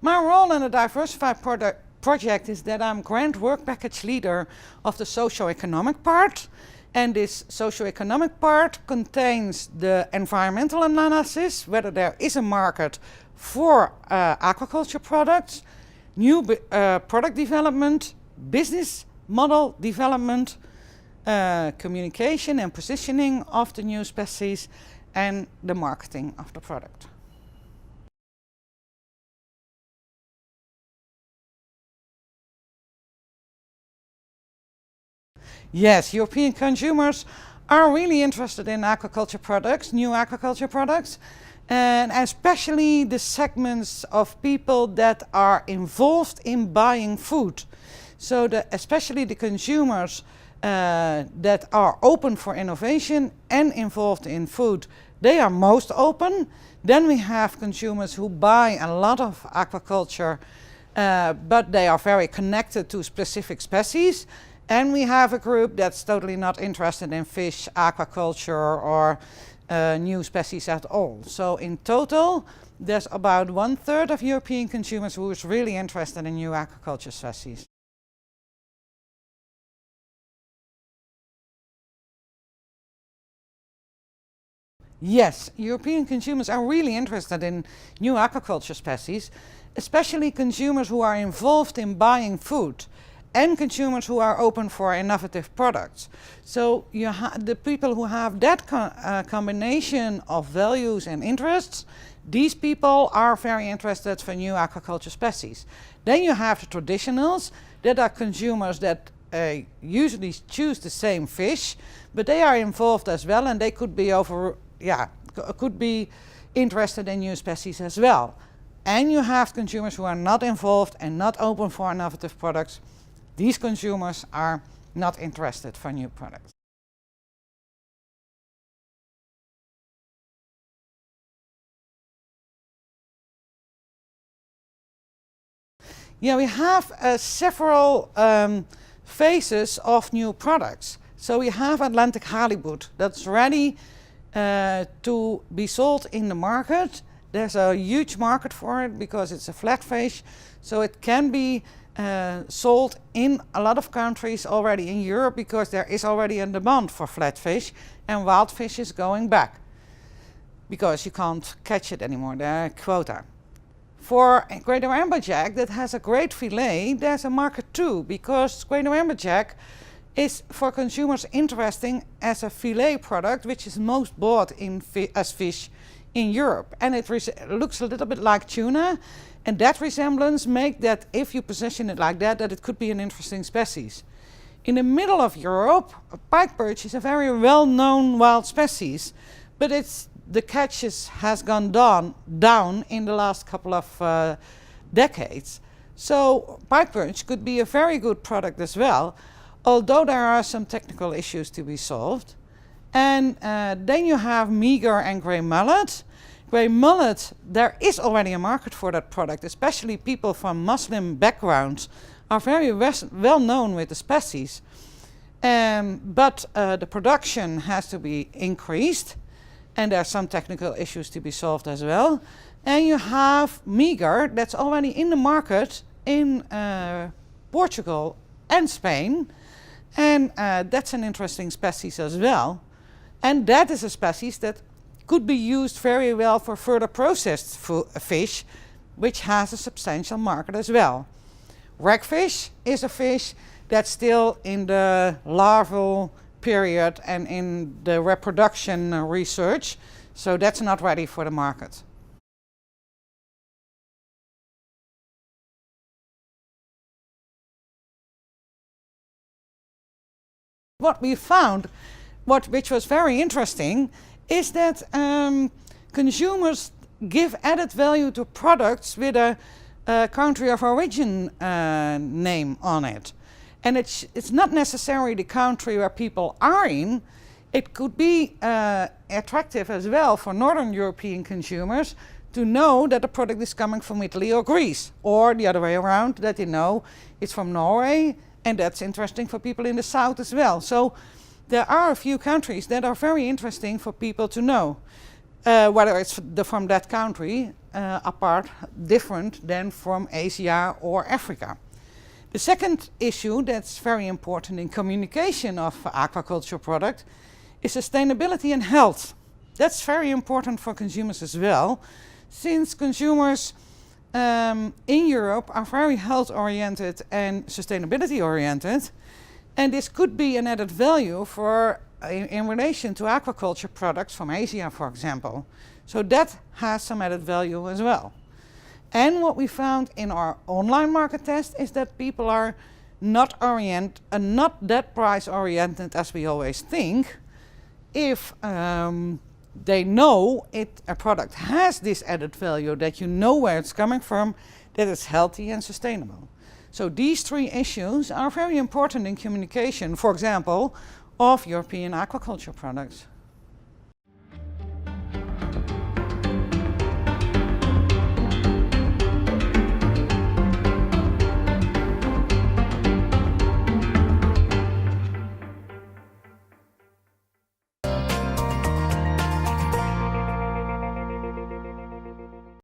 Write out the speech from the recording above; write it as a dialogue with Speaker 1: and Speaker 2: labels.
Speaker 1: My role in the DIVERSIFY project is that I'm grant work package leader of the socio-economic part. And this socio-economic part contains the environmental analysis, whether there is a market for aquaculture products, new product development, business model development, communication and positioning of the new species, and the marketing of the product. Yes, European consumers are really interested in aquaculture products, new aquaculture products, and especially the segments of people that are involved in buying food. So especially the consumers that are open for innovation and involved in food, they are most open. Then we have consumers who buy a lot of aquaculture, but they are very connected to specific species. And we have a group that's totally not interested in fish, aquaculture, or new species at all. So in total, there's about 1/3 of European consumers who is really interested in new aquaculture species. Yes, European consumers are really interested in new aquaculture species, especially consumers who are involved in buying food, and consumers who are open for innovative products. So the people who have that combination of values and interests, these people are very interested for new aquaculture species. Then you have the traditionals, that are consumers that usually choose the same fish, but they are involved as well, and they could be interested in new species as well. And you have consumers who are not involved and not open for innovative products. These consumers are not interested for new products. Yeah, we have several phases of new products. So we have Atlantic halibut that's ready to be sold in the market. There's a huge market for it because it's a flat fish, so it can be sold in a lot of countries already in Europe because there is already a demand for flatfish, and wild fish is going back because you can't catch it anymore, the quota. For greater amberjack that has a great fillet, there's a market too, because greater amberjack is for consumers interesting as a fillet product, which is most bought as fish in Europe, and it looks a little bit like tuna. And that resemblance makes that if you position it like that, that it could be an interesting species. In the middle of Europe, a pike perch is a very well-known wild species, but the catches has gone down in the last couple of decades. So pike perch could be a very good product as well, although there are some technical issues to be solved. And then you have meager and grey mullet. Grey mullet, there is already a market for that product, especially people from Muslim backgrounds are very well known with the species. But the production has to be increased, and there are some technical issues to be solved as well. And you have meager that's already in the market in Portugal and Spain, and that's an interesting species as well. And that is a species that could be used very well for further processed fish, which has a substantial market as well. Ragfish is a fish that's still in the larval period and in the reproduction research, so that's not ready for the market. What we found, which was very interesting, is that consumers give added value to products with a country of origin name on it. And it's not necessarily the country where people are in. It could be attractive as well for Northern European consumers to know that the product is coming from Italy or Greece, or the other way around, that they know it's from Norway, and that's interesting for people in the south as well. So there are a few countries that are very interesting for people to know, whether it's from that country apart, different than from Asia or Africa. The second issue that's very important in communication of aquaculture product is sustainability and health. That's very important for consumers as well, since consumers in Europe are very health oriented and sustainability oriented, and this could be an added value for in relation to aquaculture products from Asia, for example. So that has some added value as well. And what we found in our online market test is that people are not that price oriented as we always think. If they know a product has this added value, that you know where it's coming from, that it's healthy and sustainable. So these three issues are very important in communication, for example, of European aquaculture products.